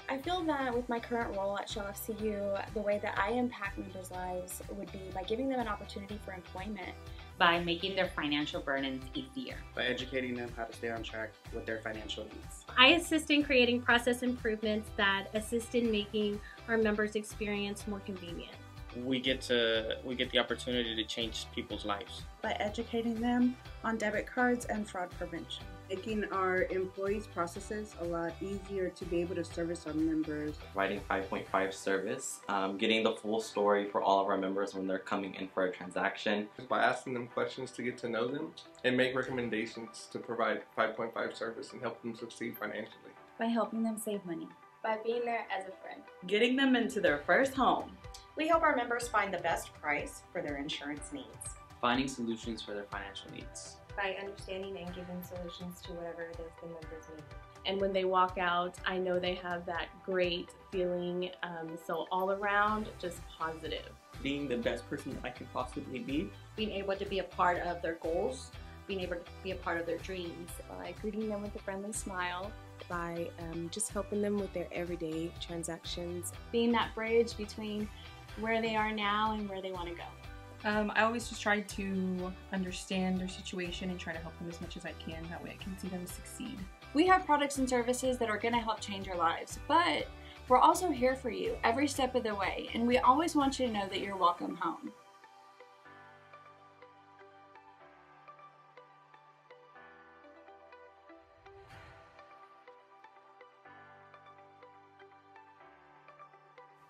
I feel that with my current role at Shell FCU, the way that I impact members' lives would be by giving them an opportunity for employment. By making their financial burdens easier. By educating them how to stay on track with their financial needs. I assist in creating process improvements that assist in making our members' experience more convenient. We get the opportunity to change people's lives. By educating them on debit cards and fraud prevention. Making our employees' processes a lot easier to be able to service our members. Providing 5.5 service, getting the full story for all of our members when they're coming in for a transaction. By asking them questions to get to know them and make recommendations to provide 5.5 service and help them succeed financially. By helping them save money. By being there as a friend. Getting them into their first home. We help our members find the best price for their insurance needs. Finding solutions for their financial needs. By understanding and giving solutions to whatever it is the members need. And when they walk out, I know they have that great feeling, so all around, just positive. Being the best person that I could possibly be. Being able to be a part of their goals, being able to be a part of their dreams. By greeting them with a friendly smile. By just helping them with their everyday transactions. Being that bridge between where they are now and where they want to go. I always just try to understand their situation and try to help them as much as I can. That way I can see them succeed. We have products and services that are going to help change your lives, but we're also here for you every step of the way, and we always want you to know that you're welcome home.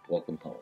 Welcome home.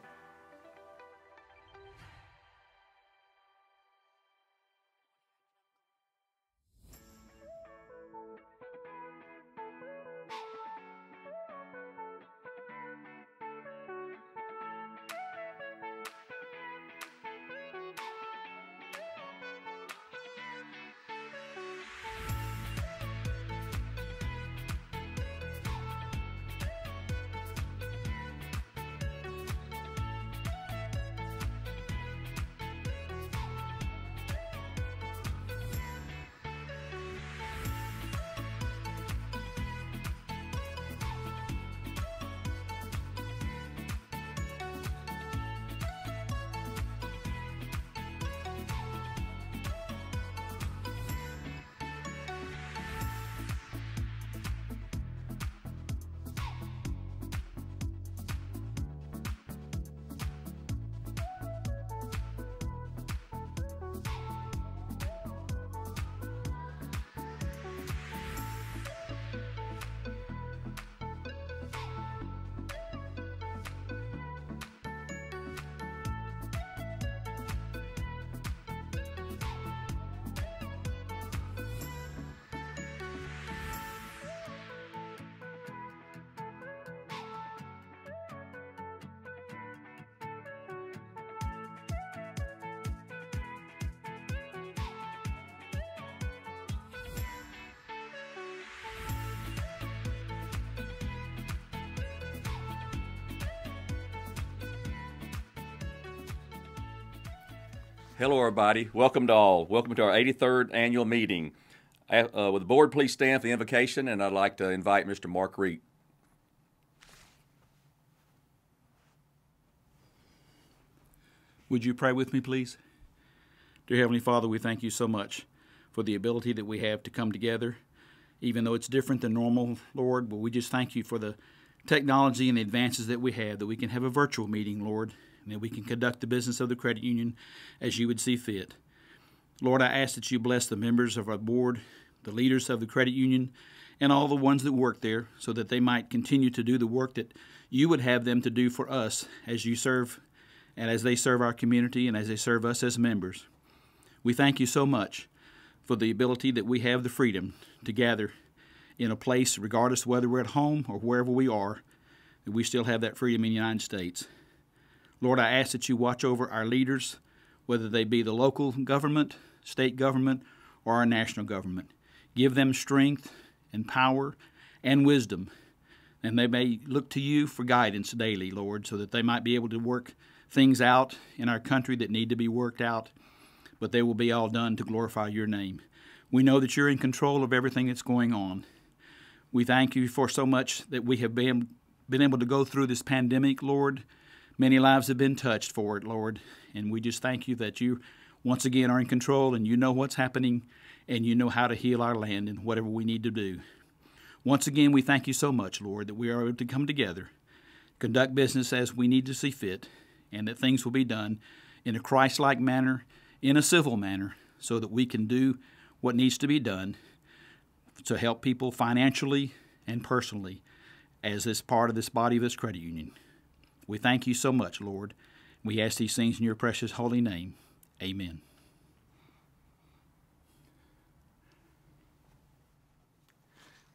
Hello, everybody. Welcome to all. Welcome to our 83rd annual meeting. Would the board please stand for the invocation, and I'd like to invite Mr. Mark Reed. Would you pray with me, please? Dear Heavenly Father, we thank you so much for the ability that we have to come together, even though it's different than normal, Lord. But we just thank you for the technology and the advances that we have, that we can have a virtual meeting, Lord, and that we can conduct the business of the credit union as you would see fit. Lord, I ask that you bless the members of our board, the leaders of the credit union, and all the ones that work there, so that they might continue to do the work that you would have them to do for us as you serve and as they serve our community and as they serve us as members. We thank you so much for the ability that we have the freedom to gather in a place, regardless of whether we're at home or wherever we are, that we still have that freedom in the United States. Lord, I ask that you watch over our leaders, whether they be the local government, state government, or our national government. Give them strength and power and wisdom, and they may look to you for guidance daily, Lord, so that they might be able to work things out in our country that need to be worked out, but they will be all done to glorify your name. We know that you're in control of everything that's going on. We thank you for so much that we have been been able to go through this pandemic, Lord. Many lives have been touched for it, Lord. And we just thank you that you once again are in control and you know what's happening and you know how to heal our land and whatever we need to do. Once again, we thank you so much, Lord, that we are able to come together, conduct business as we need to see fit, and that things will be done in a Christ-like manner, in a civil manner, so that we can do what needs to be done to help people financially and personally as this part of this body of this credit union. We thank you so much, Lord. We ask these things in your precious holy name. Amen.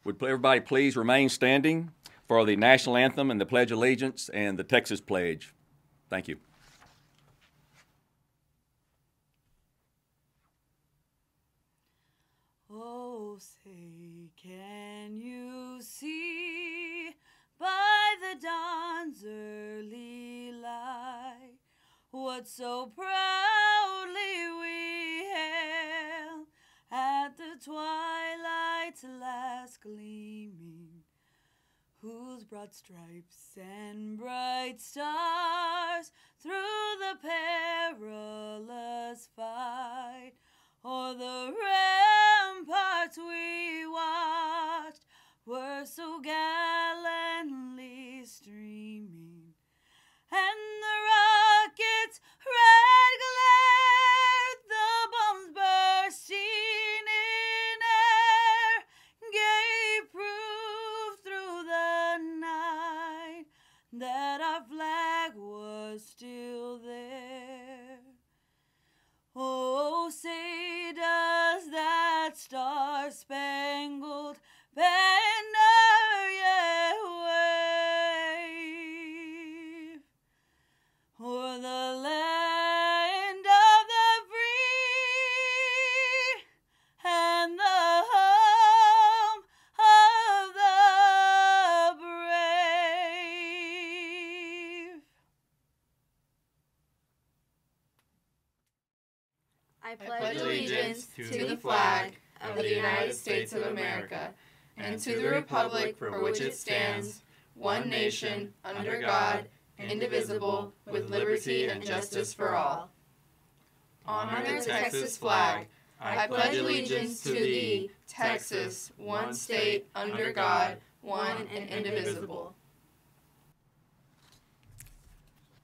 Would everybody please remain standing for the national anthem and the Pledge of Allegiance and the Texas Pledge. Thank you. Oh, say, can you see by the dawn's early light what so proudly we hailed at the twilight's last gleaming, whose broad stripes and bright stars through the perilous fight o'er the ramparts we watched were so gallantly streaming, and the rocket's red glare, the bombs bursting in air, gave proof through the night that our flag was still there. Oh, say does that star-spangled banner yet wave o'er the land of the free and the home of the brave? I pledge allegiance to the flag of the United States of America and to the republic for which it stands, one nation, under God, indivisible, with liberty and justice for all. Honor the Texas flag. I pledge allegiance to thee, Texas, one state, under God, one and indivisible.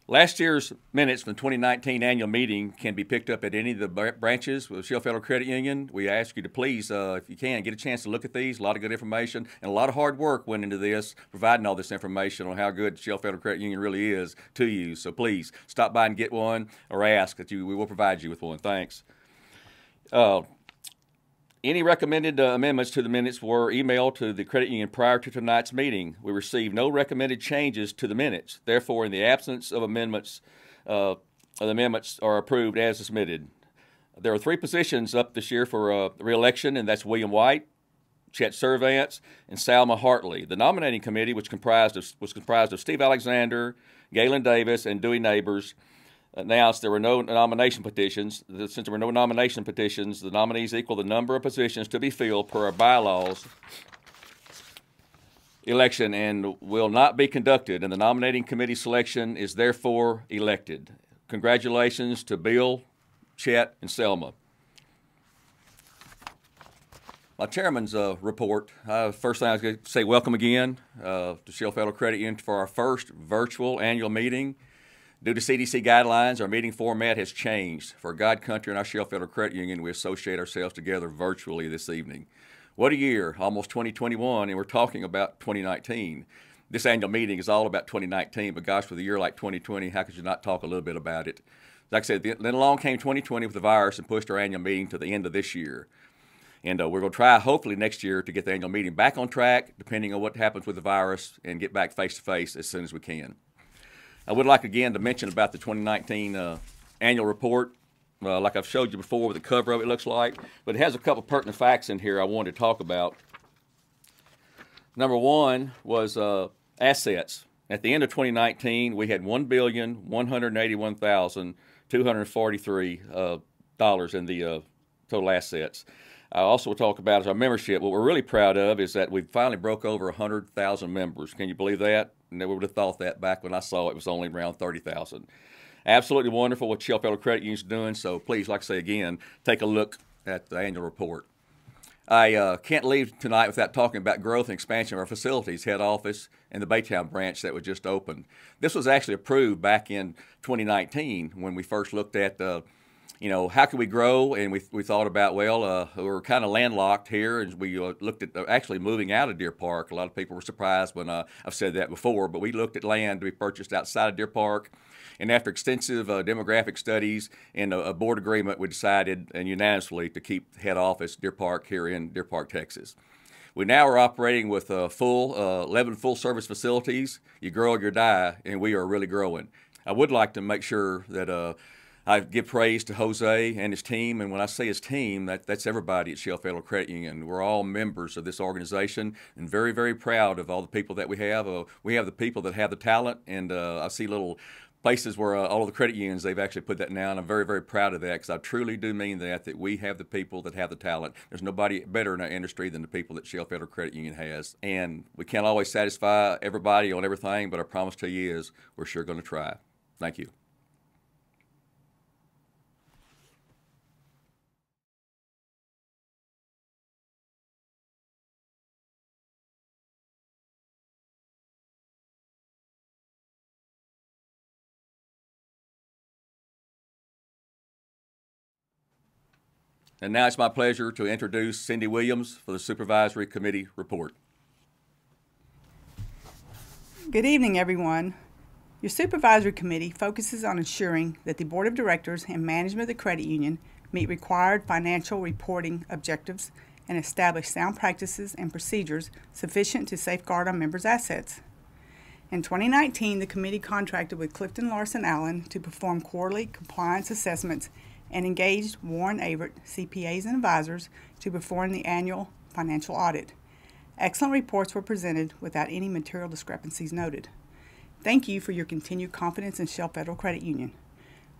Last year's minutes from the 2019 annual meeting can be picked up at any of the branches with Shell Federal Credit Union. We ask you to please, if you can, get a chance to look at these. A lot of good information and a lot of hard work went into this, providing all this information on how good Shell Federal Credit Union really is to you. So please stop by and get one or ask that we will provide you with one. Thanks. Any recommended amendments to the minutes were emailed to the credit union prior to tonight's meeting. We received no recommended changes to the minutes. Therefore, in the absence of amendments, the amendments are approved as submitted. There are 3 positions up this year for re-election, and that's William White, Chet Servance, and Salma Hartley. The nominating committee, which was comprised of Steve Alexander, Galen Davis, and Dewey Neighbors, announced there were no nomination petitions. Since there were no nomination petitions, the nominees equal the number of positions to be filled per our bylaws election and will not be conducted, and the nominating committee selection is therefore elected. Congratulations to Bill, Chet, and Selma. My chairman's report. First thing I was going to say, welcome again to Shell Federal Credit Union for our first virtual annual meeting. Due to CDC guidelines, our meeting format has changed. For God Country and our Shell Federal Credit Union, we associate ourselves together virtually this evening. What a year, almost 2021, and we're talking about 2019. This annual meeting is all about 2019, but gosh, with a year like 2020, how could you not talk a little bit about it? Like I said, then along came 2020 with the virus and pushed our annual meeting to the end of this year. And we're going to try, hopefully, next year to get the annual meeting back on track, depending on what happens with the virus, and get back face-to-face as soon as we can. I would like again to mention about the 2019 annual report. Like I've showed you before, what the cover of it looks like, but it has a couple pertinent facts in here I wanted to talk about. Number one was assets. At the end of 2019, we had $1,181,243 in the total assets. I also will talk about is our membership. What we're really proud of is that we finally broke over 100,000 members. Can you believe that? Never would have thought that back when I saw it was only around 30,000. Absolutely wonderful what Shell Federal Credit Union is doing. So please, like I say again, take a look at the annual report. I can't leave tonight without talking about growth and expansion of our facilities, head office, and the Baytown branch that was just opened. This was actually approved back in 2019 when we first looked at, how can we grow? And we thought about, well, we're kind of landlocked here, and we looked at actually moving out of Deer Park. A lot of people were surprised when I've said that before, but we looked at land to be purchased outside of Deer Park. And after extensive demographic studies and a board agreement, we decided and unanimously to keep head office Deer Park here in Deer Park, Texas. We now are operating with 11 full-service facilities. You grow or you die, and we are really growing. I would like to make sure that I give praise to Jose and his team, and when I say his team, that's everybody at Shell Federal Credit Union. We're all members of this organization and very, very proud of all the people that we have. We have the people that have the talent, and I see little places where all of the credit unions, they've actually put that now, and I'm very, very proud of that because I truly do mean that we have the people that have the talent. There's nobody better in our industry than the people that Shell Federal Credit Union has. And we can't always satisfy everybody on everything, but our promise to you is we're sure going to try. Thank you. And now it's my pleasure to introduce Cindy Williams for the Supervisory Committee report. Good evening, everyone. Your Supervisory Committee focuses on ensuring that the Board of Directors and management of the credit union meet required financial reporting objectives and establish sound practices and procedures sufficient to safeguard our members' assets. In 2019, the committee contracted with Clifton Larson Allen to perform quarterly compliance assessments and engaged Warren Avert, CPAs and advisors, to perform the annual financial audit. Excellent reports were presented without any material discrepancies noted. Thank you for your continued confidence in Shell Federal Credit Union.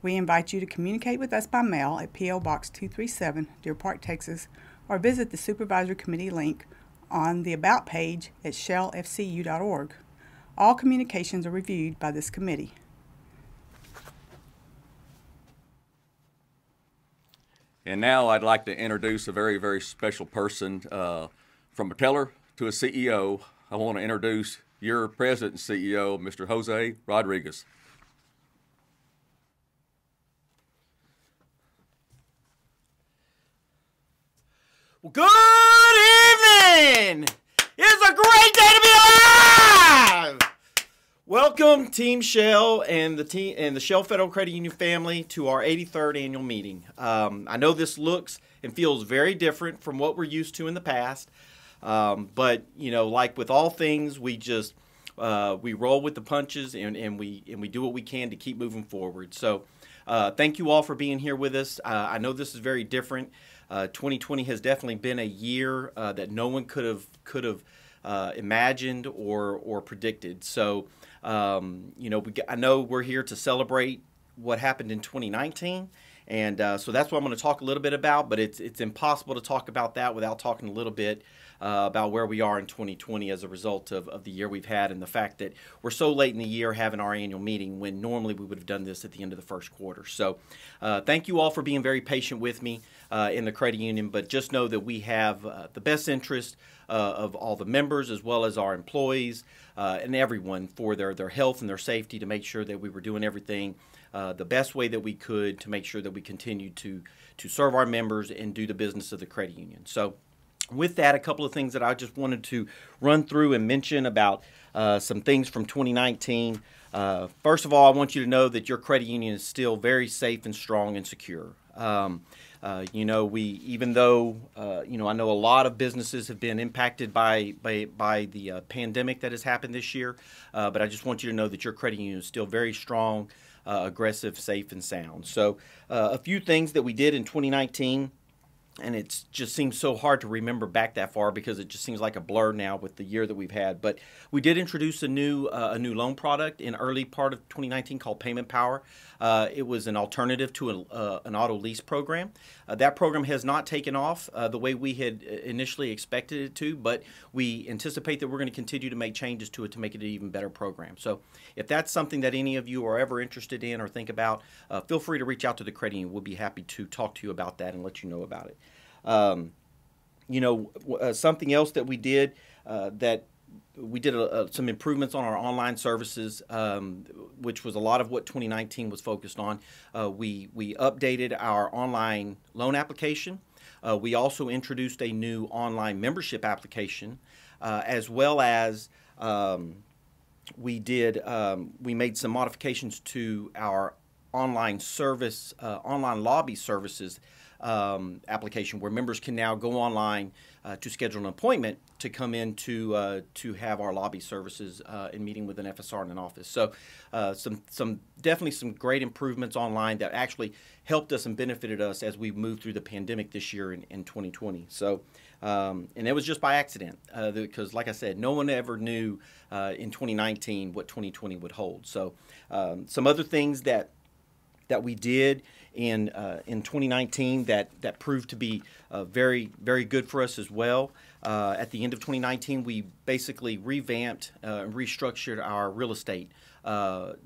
We invite you to communicate with us by mail at P.O. Box 237, Deer Park, Texas, or visit the Supervisory Committee link on the About page at shellfcu.org. All communications are reviewed by this committee. And now I'd like to introduce a very, very special person. From a teller to a CEO, I want to introduce your president and CEO, Mr. Jose Rodriguez. Well, good evening! It's a great day to be alive! Welcome, Team Shell and the Shell Federal Credit Union family to our 83rd annual meeting. I know this looks and feels very different from what we're used to in the past, but like with all things, we just we roll with the punches and we do what we can to keep moving forward. So, thank you all for being here with us. I know this is very different. 2020 has definitely been a year that no one could have imagined or predicted. So. I know we're here to celebrate what happened in 2019, and so that's what I'm going to talk a little bit about, but it's impossible to talk about that without talking a little bit about where we are in 2020 as a result of the year we've had and the fact that we're so late in the year having our annual meeting when normally we would have done this at the end of the first quarter. So thank you all for being very patient with me in the credit union, but just know that we have the best interest of all the members as well as our employees and everyone for their health and their safety to make sure that we were doing everything the best way that we could to make sure that we continue to serve our members and do the business of the credit union. So with that, a couple of things that I just wanted to run through and mention about some things from 2019. First of all, I want you to know that your credit union is still very safe and strong and secure. Even though I know a lot of businesses have been impacted by the pandemic that has happened this year, but I just want you to know that your credit union is still very strong, aggressive, safe, and sound. So a few things that we did in 2019, and it just seems so hard to remember back that far because it just seems like a blur now with the year that we've had. But we did introduce a new loan product in early part of 2019 called Payment Power. It was an alternative to an auto lease program. That program has not taken off the way we had initially expected it to, but we anticipate that we're going to continue to make changes to it to make it an even better program. So if that's something that any of you are ever interested in or think about, feel free to reach out to the credit union. We'll be happy to talk to you about that and let you know about it. Something else that we did some improvements on our online services, which was a lot of what 2019 was focused on. We updated our online loan application. We also introduced a new online membership application, as well as we made some modifications to our online lobby services application, where members can now go online to schedule an appointment to come in to have our lobby services in meeting with an FSR in an office. So definitely some great improvements online that actually helped us and benefited us as we moved through the pandemic this year in 2020. So and it was just by accident because, like I said, no one ever knew in 2019 what 2020 would hold. So some other things that we did in 2019 that proved to be very, very good for us as well. At the end of 2019, we basically revamped and restructured our real estate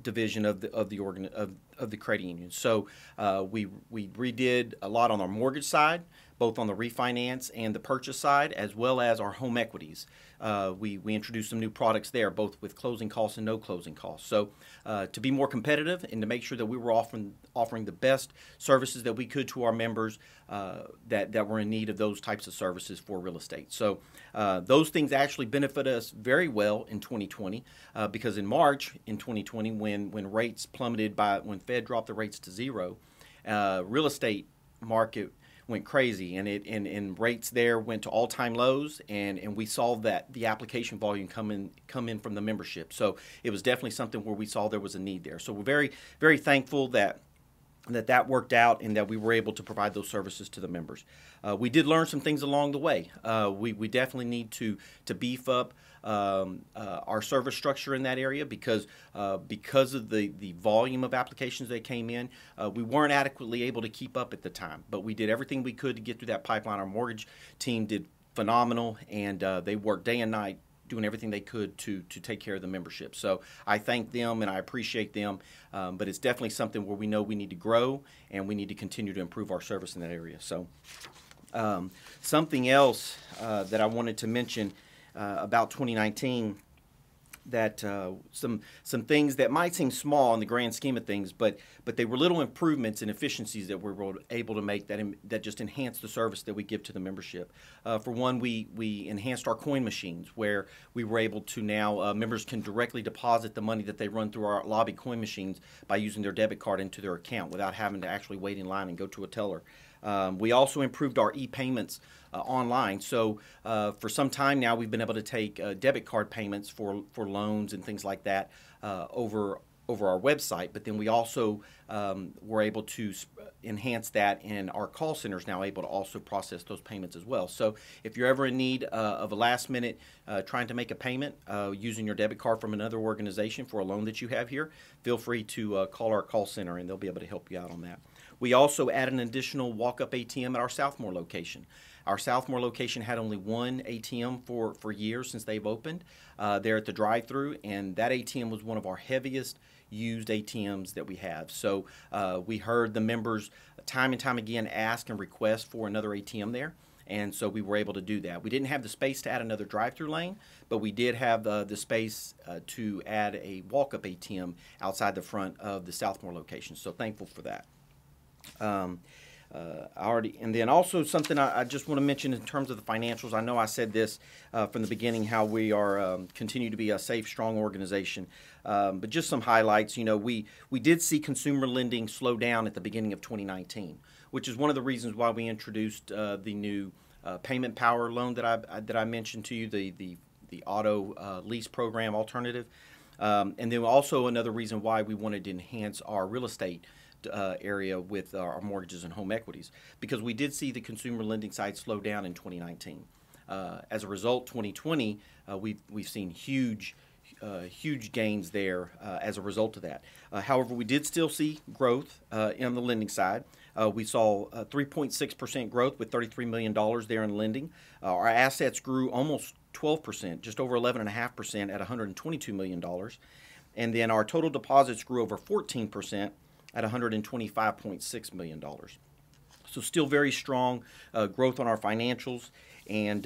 division of the credit union. So we redid a lot on our mortgage side, both on the refinance and the purchase side, as well as our home equities. We introduced some new products there, both with closing costs and no closing costs. So to be more competitive and to make sure that we were offering the best services that we could to our members that were in need of those types of services for real estate. So those things actually benefit us very well in 2020 because in March in 2020, when rates plummeted when Fed dropped the rates to zero, real estate market went crazy, and rates there went to all-time lows, and we saw that the application volume come in from the membership. So it was definitely something where we saw there was a need there. So we're very, very thankful that worked out and that we were able to provide those services to the members. We did learn some things along the way. We definitely need to beef up our service structure in that area because of the volume of applications that came in. We weren't adequately able to keep up at the time, but we did everything we could to get through that pipeline. Our mortgage team did phenomenal, and they worked day and night doing everything they could to take care of the membership. So I thank them and I appreciate them, but it's definitely something where we know we need to grow and we need to continue to improve our service in that area. So something else that I wanted to mention about 2019, that some things that might seem small in the grand scheme of things, but they were little improvements and efficiencies that we were able to make that just enhanced the service that we give to the membership. For one, we enhanced our coin machines, where we were able to now members can directly deposit the money that they run through our lobby coin machines by using their debit card into their account without having to actually wait in line and go to a teller. We also improved our e-payments online. So for some time now, we've been able to take debit card payments for loans and things like that over our website. But then we also were able to enhance that, and our call center is now able to also process those payments as well. So if you're ever in need of a last minute trying to make a payment using your debit card from another organization for a loan that you have here, feel free to call our call center and they'll be able to help you out on that. We also added an additional walk-up ATM at our Southmore location. Our Southmore location had only one ATM for years since they've opened there at the drive-thru, and that ATM was one of our heaviest used ATMs that we have. So we heard the members time and time again ask and request for another ATM there, and so we were able to do that. We didn't have the space to add another drive-thru lane, but we did have the space to add a walk-up ATM outside the front of the Southmore location, so thankful for that. And then also something I just want to mention in terms of the financials. I know I said this from the beginning, how we are continue to be a safe, strong organization. But just some highlights. You know, we did see consumer lending slow down at the beginning of 2019, which is one of the reasons why we introduced the new payment power loan that I mentioned to you, the auto lease program alternative. And then also another reason why we wanted to enhance our real estate area with our mortgages and home equities, because we did see the consumer lending side slow down in 2019. As a result, 2020 we've seen huge huge gains there as a result of that. However, we did still see growth on the lending side. We saw 3.6% growth with $33 million there in lending. Our assets grew almost 12%, just over 11.5% at $122 million. And then our total deposits grew over 14% at $125.6 million. So still very strong growth on our financials, and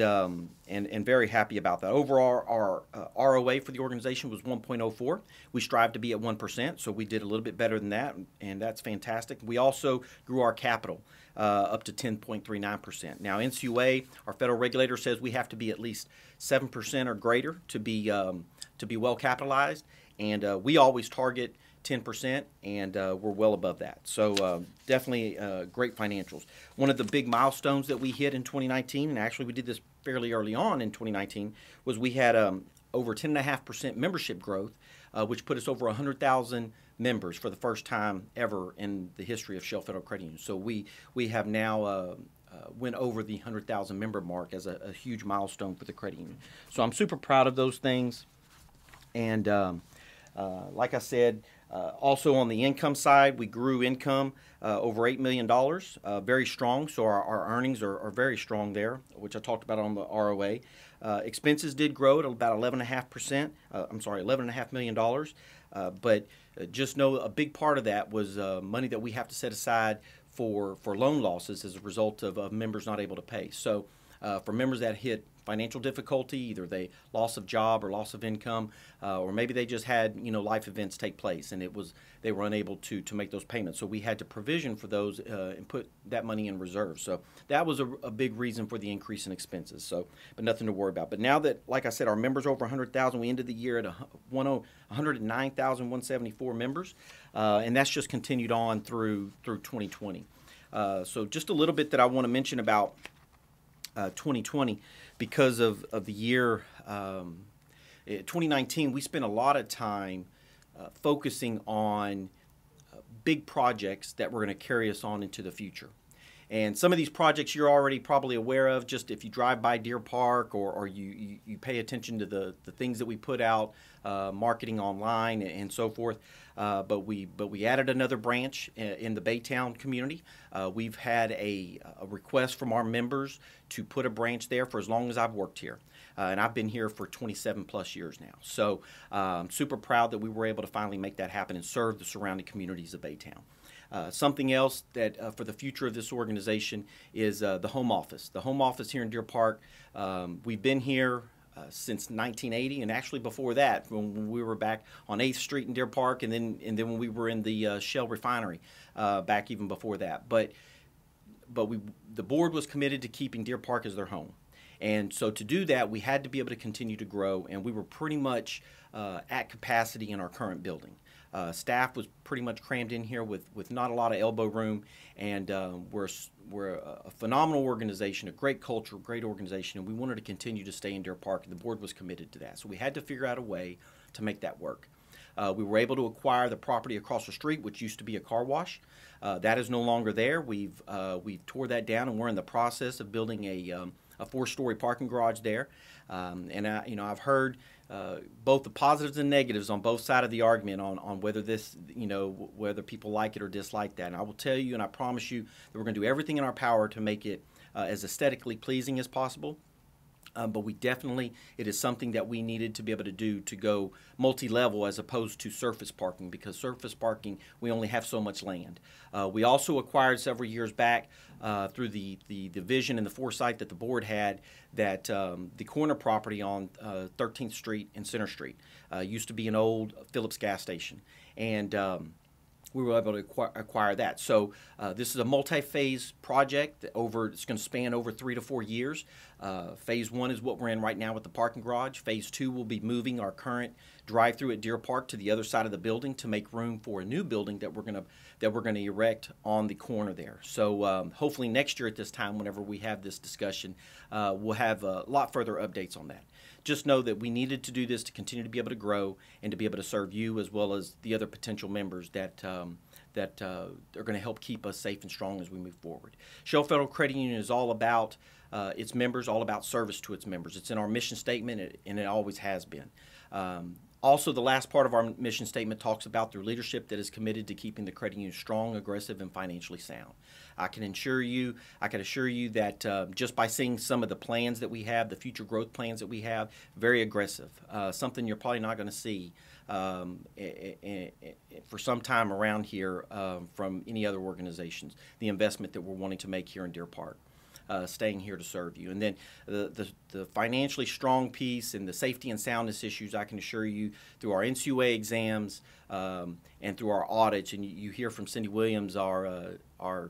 very happy about that. Overall, our ROA for the organization was 1.04. We strive to be at 1%, so we did a little bit better than that, and that's fantastic. We also grew our capital up to 10.39%. Now, NCUA, our federal regulator, says we have to be at least 7% or greater to be well capitalized, and we always target 10%, and we're well above that. So definitely great financials. One of the big milestones that we hit in 2019, and actually we did this fairly early on in 2019, was we had over 10.5% membership growth, which put us over 100,000 members for the first time ever in the history of Shell Federal Credit Union. So we have now went over the 100,000 member mark as a huge milestone for the credit union. So I'm super proud of those things, and like I said, also on the income side, we grew income over $8 million, very strong. So our earnings are very strong there, which I talked about on the ROA. Expenses did grow at about 11.5%. $11.5 million. But just know a big part of that was money that we have to set aside for loan losses as a result of members not able to pay. So for members that hit financial difficulty, either they loss of job or loss of income, or maybe they just had life events take place and they were unable to make those payments. So we had to provision for those and put that money in reserve. So that was a big reason for the increase in expenses. So, but nothing to worry about. But now that, like I said, our members are over 100,000, we ended the year at 109,174 members, and that's just continued on through 2020. So just a little bit that I want to mention about 2020. Because of the year 2019, we spent a lot of time focusing on big projects that were going to carry us on into the future. And some of these projects you're already probably aware of, just if you drive by Deer Park or you pay attention to the things that we put out, marketing online and so forth. But we added another branch in the Baytown community. We've had a request from our members to put a branch there for as long as I've worked here. And I've been here for 27 plus years now. So I'm super proud that we were able to finally make that happen and serve the surrounding communities of Baytown. Something else that for the future of this organization is the home office. The home office here in Deer Park, we've been here since 1980, and actually before that, when we were back on 8th Street in Deer Park, and then when we were in the Shell refinery back even before that. But the board was committed to keeping Deer Park as their home. And so to do that, we had to be able to continue to grow, and we were pretty much at capacity in our current building. Staff was pretty much crammed in here with not a lot of elbow room, and we're a phenomenal organization, a great culture, great organization, and we wanted to continue to stay in Deer Park, and the board was committed to that. So we had to figure out a way to make that work. We were able to acquire the property across the street, which used to be a car wash. That is no longer there. We've tore that down, and we're in the process of building a 4-story parking garage there. And I've heard both the positives and negatives on both sides of the argument on whether this, whether people like it or dislike that. And I will tell you, and I promise you, that we're going to do everything in our power to make it as aesthetically pleasing as possible. But it is something that we needed to be able to do to go multi-level as opposed to surface parking, because surface parking, we only have so much land. We also acquired several years back through the vision and the foresight that the board had that the corner property on 13th Street and Center Street used to be an old Phillips gas station. And we were able to acquire that. So this is a multi-phase project. It's going to span over 3 to 4 years. Phase 1 is what we're in right now with the parking garage. Phase 2 will be moving our current drive-through at Deer Park to the other side of the building to make room for a new building that we're going to erect on the corner there. So hopefully next year at this time, whenever we have this discussion, we'll have a lot further updates on that. Just know that we needed to do this to continue to be able to grow and to be able to serve you as well as the other potential members that are going to help keep us safe and strong as we move forward. Shell Federal Credit Union is all about its members, all about service to its members. It's in our mission statement, and it always has been. Also, the last part of our mission statement talks about their leadership that is committed to keeping the credit union strong, aggressive, and financially sound. I can assure you that just by seeing some of the plans that we have, the future growth plans that we have, very aggressive. Something you're probably not going to see for some time around here from any other organizations. The investment that we're wanting to make here in Deer Park. Staying here to serve you. And then the financially strong piece and the safety and soundness issues, I can assure you through our NCUA exams and through our audits, and you hear from Cindy Williams, our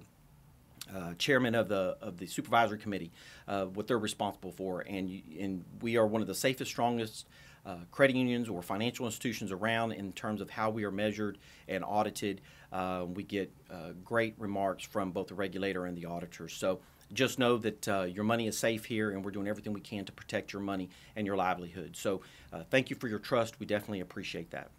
chairman of the supervisory committee, what they're responsible for, and we are one of the safest, strongest credit unions or financial institutions around in terms of how we are measured and audited. We get great remarks from both the regulator and the auditors. So just know that your money is safe here, and we're doing everything we can to protect your money and your livelihood. So thank you for your trust. We definitely appreciate that.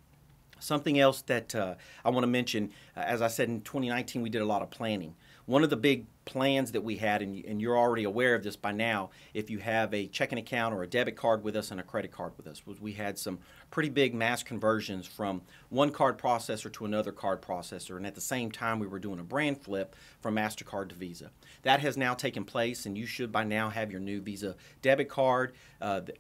Something else that I want to mention, as I said, in 2019 we did a lot of planning. One of the big plans that we had, and you're already aware of this by now, if you have a checking account or a debit card with us and a credit card with us, was we had some pretty big mass conversions from one card processor to another card processor, and at the same time we were doing a brand flip from MasterCard to Visa. That has now taken place, and you should by now have your new Visa debit card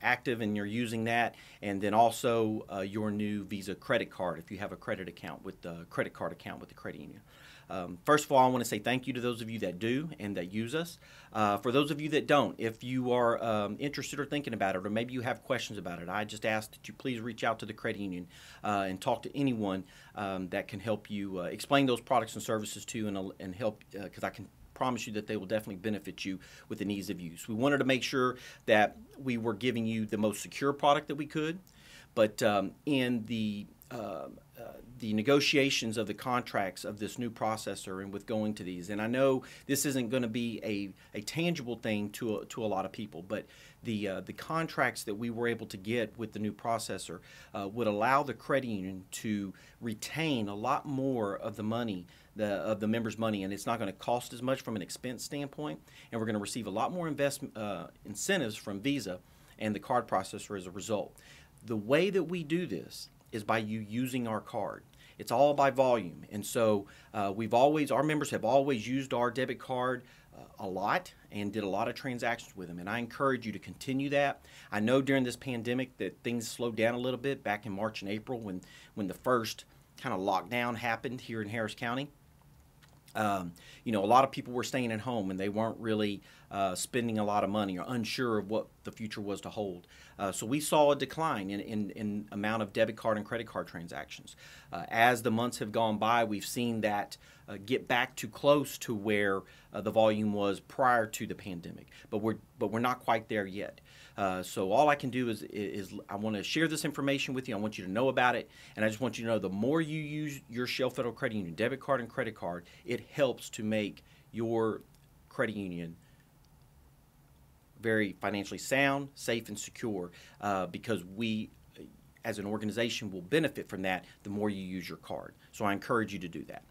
active and you're using that, and then also your new Visa credit card if you have a credit account with the credit card account with the credit union. First of all, I want to say thank you to those of you that do and that use us. For those of you that don't, if you are interested or thinking about it, or maybe you have questions about it, I just ask that you please reach out to the credit union and talk to anyone that can help you explain those products and services to you and help, because I can promise you that they will definitely benefit you with an ease of use. We wanted to make sure that we were giving you the most secure product that we could, but in the negotiations of the contracts of this new processor and with going to these, and I know this isn't going to be a tangible thing to a lot of people, but the contracts that we were able to get with the new processor would allow the credit union to retain a lot more of the money, of the members' money, and it's not going to cost as much from an expense standpoint, and we're going to receive a lot more incentives from Visa and the card processor as a result. The way that we do this is by you using our card. It's all by volume, and so our members have always used our debit card a lot and did a lot of transactions with them, and I encourage you to continue that. I know during this pandemic that things slowed down a little bit back in March and April when the first kind of lockdown happened here in Harris County. You know, a lot of people were staying at home and they weren't really spending a lot of money or unsure of what the future was to hold. So we saw a decline in amount of debit card and credit card transactions. As the months have gone by, we've seen that get back to close to where the volume was prior to the pandemic, but we're not quite there yet. So all I can do is I want to share this information with you. I want you to know about it, and I just want you to know the more you use your Shell Federal Credit Union debit card and credit card, it helps to make your credit union very financially sound, safe, and secure because we, as an organization, will benefit from that the more you use your card. So I encourage you to do that.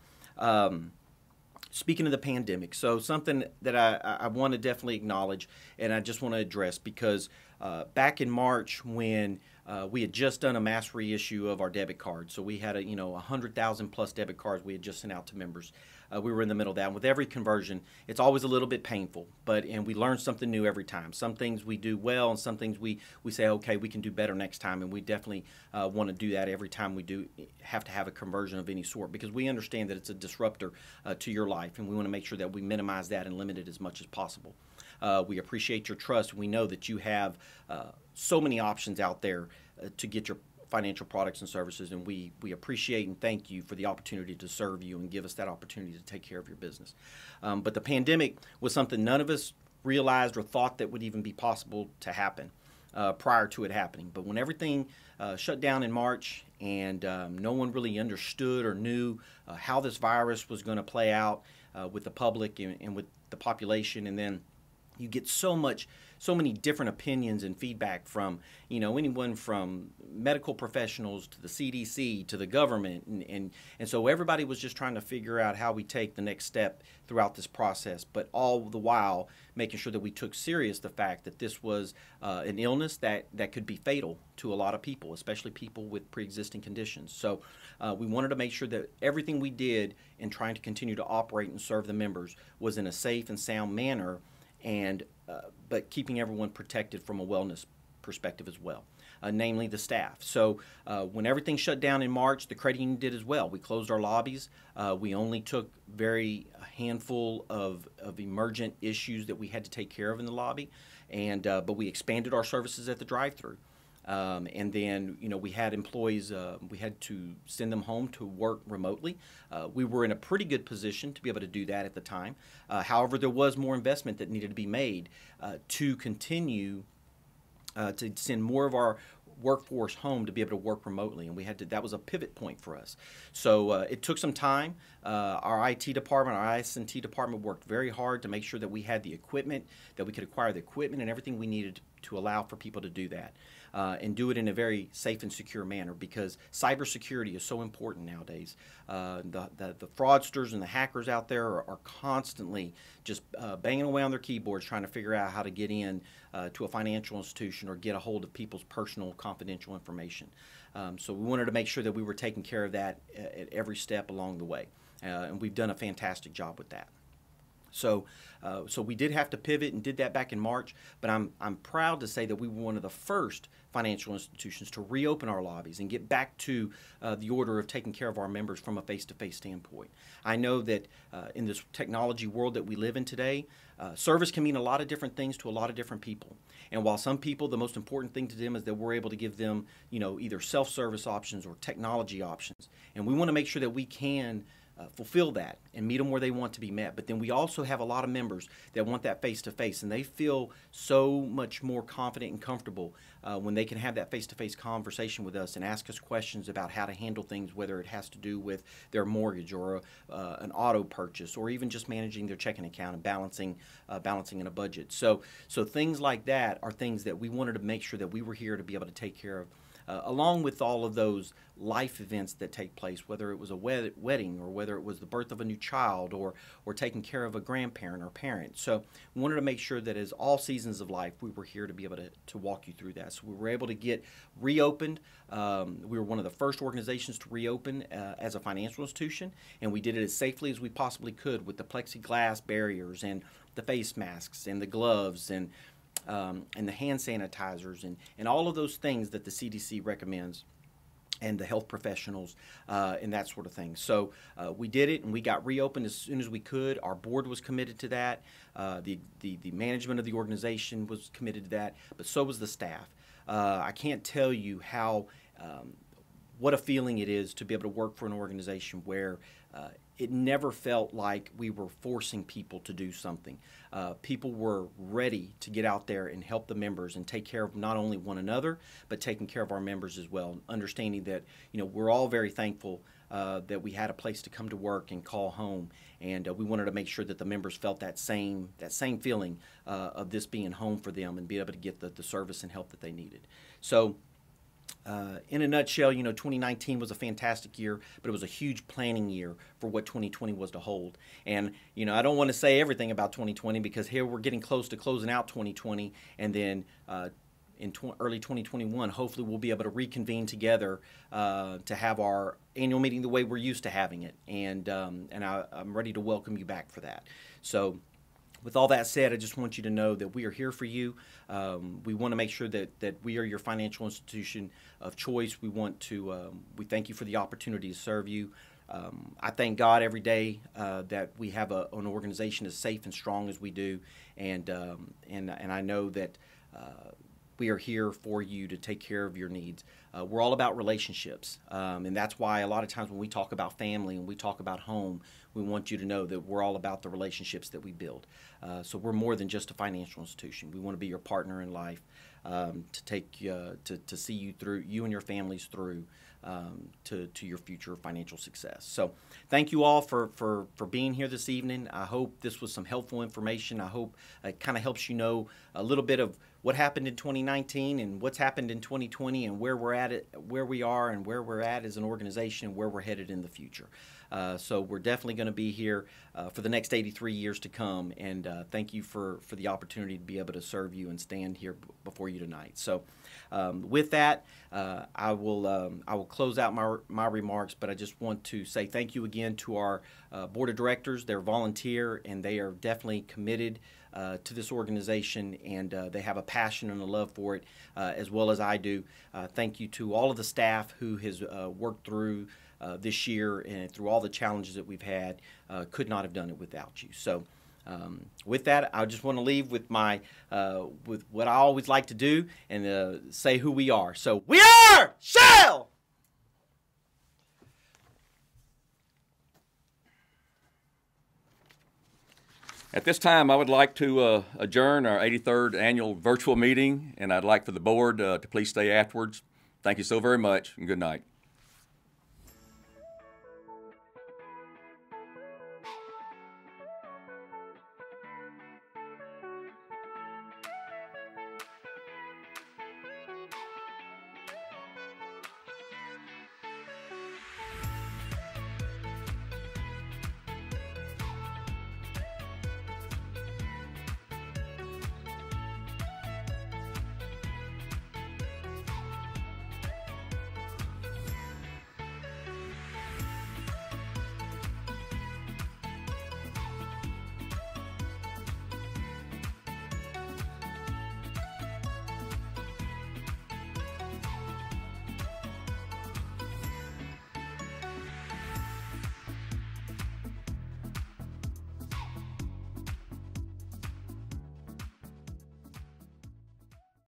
Speaking of the pandemic, so something that I want to definitely acknowledge and I just want to address because back in March when we had just done a mass reissue of our debit cards, so we had 100,000 plus debit cards we had just sent out to members. We were in the middle of that. And with every conversion, it's always a little bit painful, and we learn something new every time. Some things we do well, and some things we say, okay, we can do better next time, and we definitely want to do that every time we do have to have a conversion of any sort because we understand that it's a disruptor to your life, and we want to make sure that we minimize that and limit it as much as possible. We appreciate your trust. We know that you have so many options out there to get your financial products and services, and we appreciate and thank you for the opportunity to serve you and give us that opportunity to take care of your business. But the pandemic was something none of us realized or thought that would even be possible to happen prior to it happening. But when everything shut down in March and no one really understood or knew how this virus was going to play out with the public and with the population, and then you get so many different opinions and feedback from, anyone from medical professionals to the CDC to the government. And so everybody was just trying to figure out how we take the next step throughout this process, but all the while making sure that we took serious the fact that this was an illness that could be fatal to a lot of people, especially people with pre-existing conditions. So we wanted to make sure that everything we did in trying to continue to operate and serve the members was in a safe and sound manner, and but keeping everyone protected from a wellness perspective as well, namely the staff. So when everything shut down in March, the credit union did as well. We closed our lobbies. We only took a handful of emergent issues that we had to take care of in the lobby, and but we expanded our services at the drive-thru. And then, we had employees, we had to send them home to work remotely. We were in a pretty good position to be able to do that at the time. However, there was more investment that needed to be made to continue to send more of our workforce home to be able to work remotely, and that was a pivot point for us. So it took some time. Our IT department, our IS&T department worked very hard to make sure that we had the equipment, that we could acquire the equipment and everything we needed to allow for people to do that. And do it in a very safe and secure manner, because cybersecurity is so important nowadays. The fraudsters and the hackers out there are constantly just banging away on their keyboards trying to figure out how to get in to a financial institution or get a hold of people's personal confidential information. So we wanted to make sure that we were taking care of that at every step along the way. And we've done a fantastic job with that. So we did have to pivot and did that back in March, but I'm proud to say that we were one of the first financial institutions to reopen our lobbies and get back to the order of taking care of our members from a face-to-face standpoint. I know that in this technology world that we live in today, service can mean a lot of different things to a lot of different people. And while some people, the most important thing to them is that we're able to give them, either self-service options or technology options. And we want to make sure that we can fulfill that and meet them where they want to be met. But then we also have a lot of members that want that face-to-face, and they feel so much more confident and comfortable when they can have that face-to-face conversation with us and ask us questions about how to handle things, whether it has to do with their mortgage or an auto purchase, or even just managing their checking account and balancing in a budget. So things like that are things that we wanted to make sure that we were here to be able to take care of. Along with all of those life events that take place, whether it was a wedding or whether it was the birth of a new child or taking care of a grandparent or parent. So we wanted to make sure that as all seasons of life, we were here to be able to walk you through that. So we were able to get reopened. We were one of the first organizations to reopen as a financial institution, and we did it as safely as we possibly could with the plexiglass barriers and the face masks and the gloves and the hand sanitizers and all of those things that the CDC recommends, and the health professionals and that sort of thing. So we did it, and we got reopened as soon as we could. Our board was committed to that. The management of the organization was committed to that, but so was the staff. I can't tell you how what a feeling it is to be able to work for an organization where it never felt like we were forcing people to do something. People were ready to get out there and help the members and take care of not only one another, but taking care of our members as well, understanding that we're all very thankful that we had a place to come to work and call home, and we wanted to make sure that the members felt that same feeling of this being home for them and be able to get the service and help that they needed. So in a nutshell, 2019 was a fantastic year, but it was a huge planning year for what 2020 was to hold. And, I don't want to say everything about 2020 because here we're getting close to closing out 2020, and then in early 2021, hopefully we'll be able to reconvene together to have our annual meeting the way we're used to having it. And I'm ready to welcome you back for that. So with all that said, I just want you to know that we are here for you. We want to make sure that we are your financial institution of choice. We thank you for the opportunity to serve you. I thank God every day that we have an organization as safe and strong as we do, and I know that we are here for you to take care of your needs. We're all about relationships, and that's why a lot of times when we talk about family and we talk about home, we want you to know that we're all about the relationships that we build. So we're more than just a financial institution. We want to be your partner in life, to see you through, you and your families through to your future financial success. So thank you all for being here this evening. I hope this was some helpful information. I hope it kind of helps you know a little bit of what happened in 2019 and what's happened in 2020 and where we're at, where we are and where we're at as an organization and where we're headed in the future. So we're definitely going to be here for the next 83 years to come, and thank you for the opportunity to be able to serve you and stand here before you tonight. So with that, I will close out my remarks, but I just want to say thank you again to our board of directors. They're volunteer, and they are definitely committed to this organization, and they have a passion and a love for it, as well as I do. Thank you to all of the staff who has worked through this year and through all the challenges that we've had. Could not have done it without you. So with that, I just want to leave with with what I always like to do and say who we are. So we are Shell! At this time, I would like to adjourn our 83rd annual virtual meeting, and I'd like for the board to please stay afterwards. Thank you so very much, and good night.